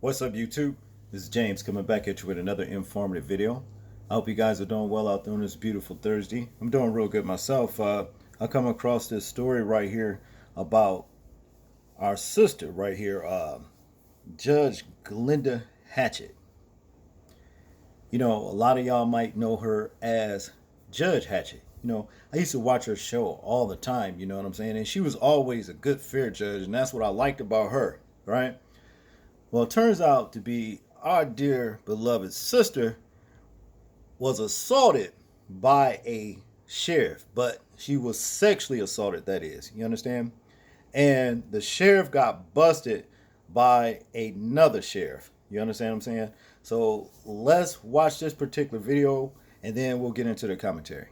What's up, YouTube? This is James coming back at you with another informative video. I hope you guys are doing well out there on this beautiful Thursday. I'm doing real good myself. I come across this story right here about our sister right here, Judge Glenda Hatchett. You know, a lot of y'all might know her as Judge Hatchett. You know, I used to watch her show all the time, you know what I'm saying? And she was always a good, fair judge, and that's what I liked about her, right? Well, it turns out to be our dear beloved sister was assaulted by a sheriff, but she was sexually assaulted, that is. You understand? And the sheriff got busted by another sheriff. You understand what I'm saying? So let's watch this particular video and then we'll get into the commentary.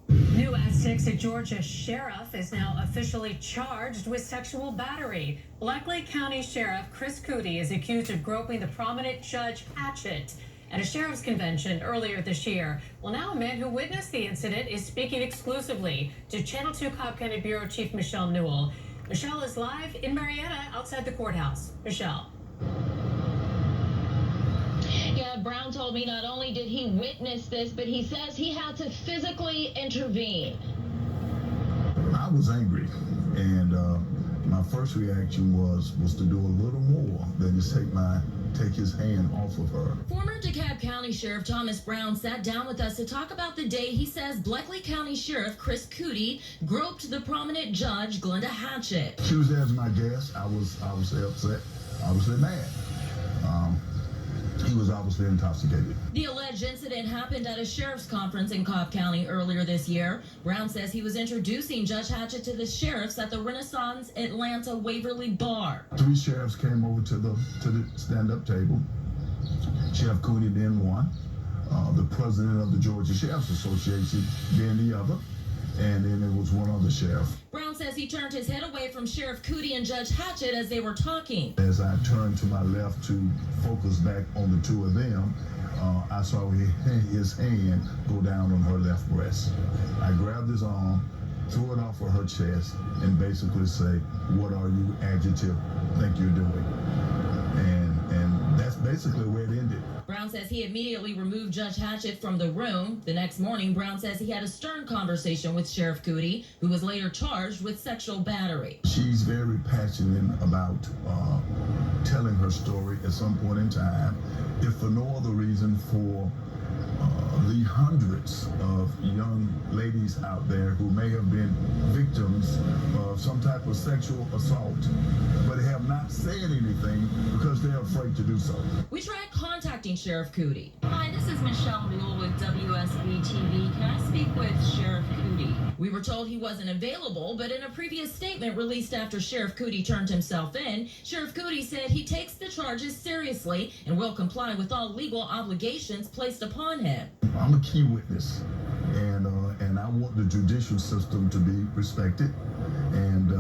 New Essex, a Georgia sheriff is now officially charged with sexual battery. Bleckley County Sheriff Chris Cootie is accused of groping the prominent Judge Hatchett at a sheriff's convention earlier this year. Well, now a man who witnessed the incident is speaking exclusively to Channel 2 Cobb County Bureau Chief Michelle Newell. Michelle is live in Marietta outside the courthouse. Michelle. Yeah, Brown told me not only did he witness this, but he says he had to physically intervene. I was angry, and my first reaction was to do a little more than just take his hand off of her. Former DeKalb County Sheriff Thomas Brown sat down with us to talk about the day he says Bleckley County Sheriff Chris Cootie groped the prominent judge Glenda Hatchett. She was there as my guest. I was upset, obviously mad. He was obviously intoxicated. The alleged incident happened at a sheriff's conference in Cobb County earlier this year. Brown says he was introducing Judge Hatchett to the sheriffs at the Renaissance Atlanta Waverly Bar. 3 sheriffs came over to the stand-up table. Sheriff Cootie being one, the president of the Georgia Sheriff's Association being the other, and then there was one other sheriff. Brown says he turned his head away from Sheriff Cootie and Judge Hatchett as they were talking. As I turned to my left to focus back on the two of them, I saw his hand go down on her left breast. I grabbed his arm, threw it off of her chest, and basically say, "What are you, adjective, think you're doing?" And that's basically where it ended. Brown says he immediately removed Judge Hatchett from the room. The next morning, Brown says he had a stern conversation with Sheriff Cootie, who was later charged with sexual battery. She's very passionate about telling her story at some point in time, if for no other reason for the hundreds of young ladies out there who may have been victims of some type of sexual assault, but have not said anything because they're afraid to do so. We tried contacting Sheriff Cootie. Hi, this is Michelle Newell with WSB TV. Can I speak with Sheriff Cootie? We were told he wasn't available, but in a previous statement released after Sheriff Cootie turned himself in, Sheriff Cootie said he takes the charges seriously and will comply with all legal obligations placed upon him. I'm a key witness, and I want the judicial system to be respected. And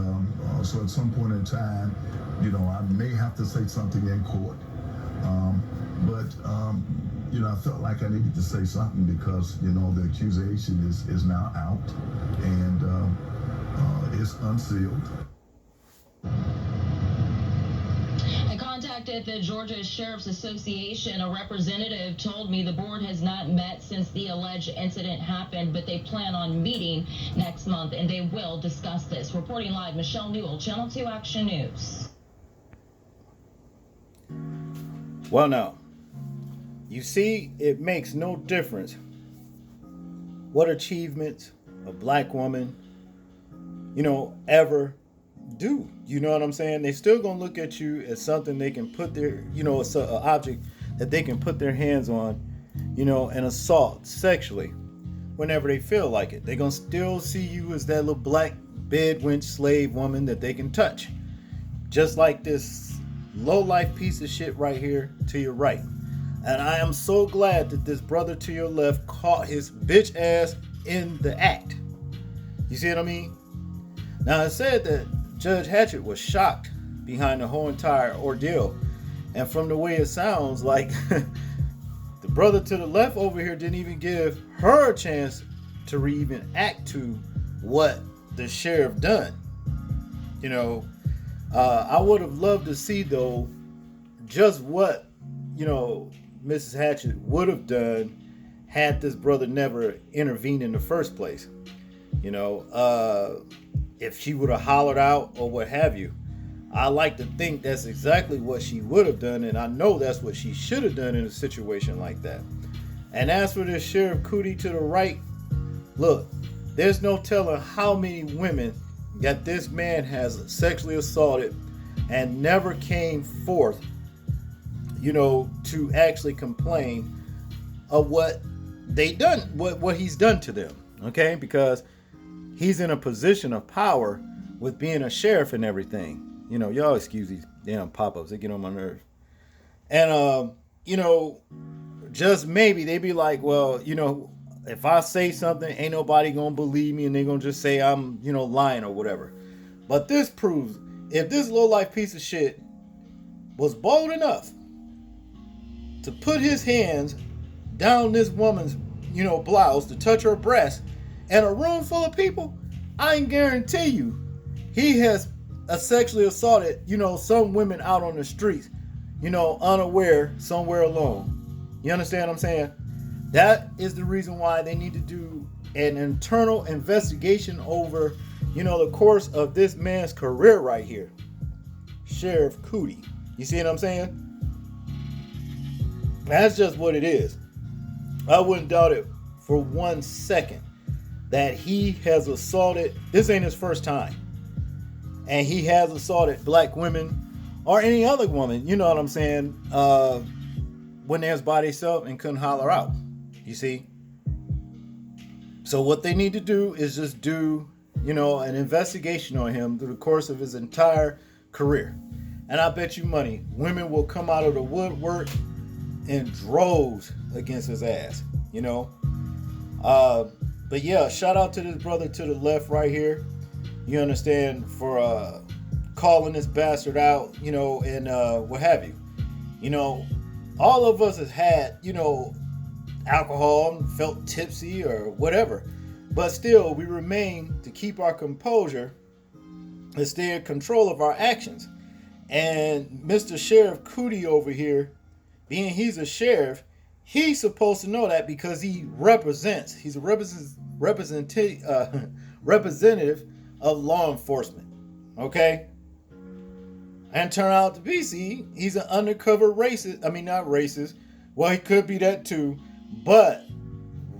so at some point in time, you know, I may have to say something in court. But you know, I felt like I needed to say something because, you know, the accusation is now out, and it's unsealed. I contacted the Georgia Sheriff's Association. A representative told me the board has not met since the alleged incident happened, but they plan on meeting next month, and they will discuss this. Reporting live, Michelle Newell, Channel 2 Action News. Well, now, you see, it makes no difference what achievements a black woman, you know, ever do. You know what I'm saying? They still gonna look at you as something they can put their, you know, it's an object that they can put their hands on, you know, and assault sexually whenever they feel like it. They're gonna still see you as that little black bed wench slave woman that they can touch. Just like this low-life piece of shit right here to your right. And I am so glad that this brother to your left caught his bitch ass in the act. You see what I mean? Now, it said that Judge Hatchett was shocked behind the whole entire ordeal. And from the way it sounds like the brother to the left over here didn't even give her a chance to even act to what the sheriff done. You know, I would have loved to see, though, just what, Mrs. Hatchett would have done had this brother never intervened in the first place. If she would have hollered out or what have you. I like to think that's exactly what she would have done, and I know that's what she should have done in a situation like that. And as for this Sheriff Cootie to the right, look, there's no telling how many women that this man has sexually assaulted and never came forth, to actually complain of what they done, what he's done to them. Okay, because he's in a position of power with being a sheriff and everything. Y'all excuse these damn pop-ups, they get on my nerves. And just maybe they be like, well, if I say something, ain't nobody gonna believe me, and they gonna just say I'm, lying or whatever. But this proves, if this low-life piece of shit was bold enough to put his hands down this woman's, blouse to touch her breast in a room full of people, I can guarantee you he has sexually assaulted, some women out on the streets, unaware, somewhere alone. You understand what I'm saying? That is the reason why they need to do an internal investigation over, the course of this man's career right here. Sheriff Cootie. You see what I'm saying? That's just what it is. I wouldn't doubt it for 1 second that he has assaulted, this ain't his first time. And he has assaulted black women or any other woman, you know what I'm saying, when they was by themselves and couldn't holler out. You see? So what they need to do is just do, an investigation on him through the course of his entire career. And I bet you money, women will come out of the woodwork in droves against his ass, But yeah, shout out to this brother to the left right here. You understand, for calling this bastard out, and what have you. All of us has had, alcohol and felt tipsy or whatever. But still, we remain to keep our composure and stay in control of our actions. And Mr. Sheriff Cootie over here, being he's a sheriff, he's supposed to know that because he represents. He's a representative of law enforcement. Okay? And turn out to be, see, he's an undercover racist. I mean, not racist. Well, he could be that too. But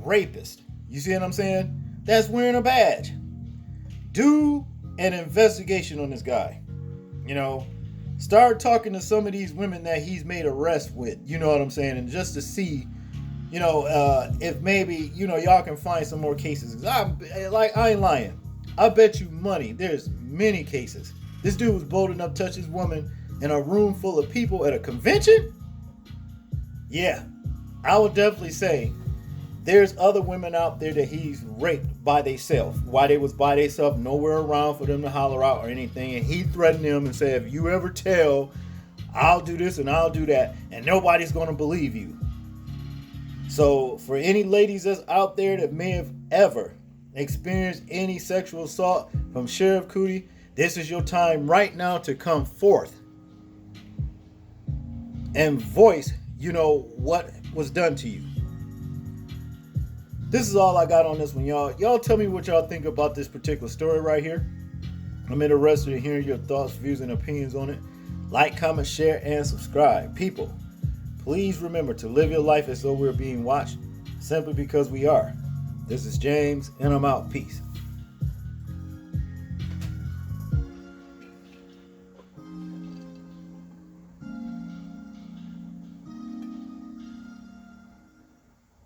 rapist. You see what I'm saying? That's wearing a badge. Do an investigation on this guy. Start talking to some of these women that he's made arrests with. You know what I'm saying? And just to see, if maybe, y'all can find some more cases. I ain't lying. I bet you money there's many cases. This dude was bold enough to touch his woman in a room full of people at a convention? Yeah, I would definitely say there's other women out there that he's raped by themselves. While they was by themselves, nowhere around for them to holler out or anything. And he threatened them and said, if you ever tell, I'll do this and I'll do that. And nobody's going to believe you. So for any ladies that's out there that may have ever experienced any sexual assault from Sheriff Cootie, this is your time right now to come forth and voice, what was done to you. This is all I got on this one, y'all. Y'all tell me what y'all think about this particular story right here. I'm interested in hearing your thoughts, views, and opinions on it. Like, comment, share, and subscribe. People, please remember to live your life as though we're being watched, simply because we are. This is James, and I'm out. Peace.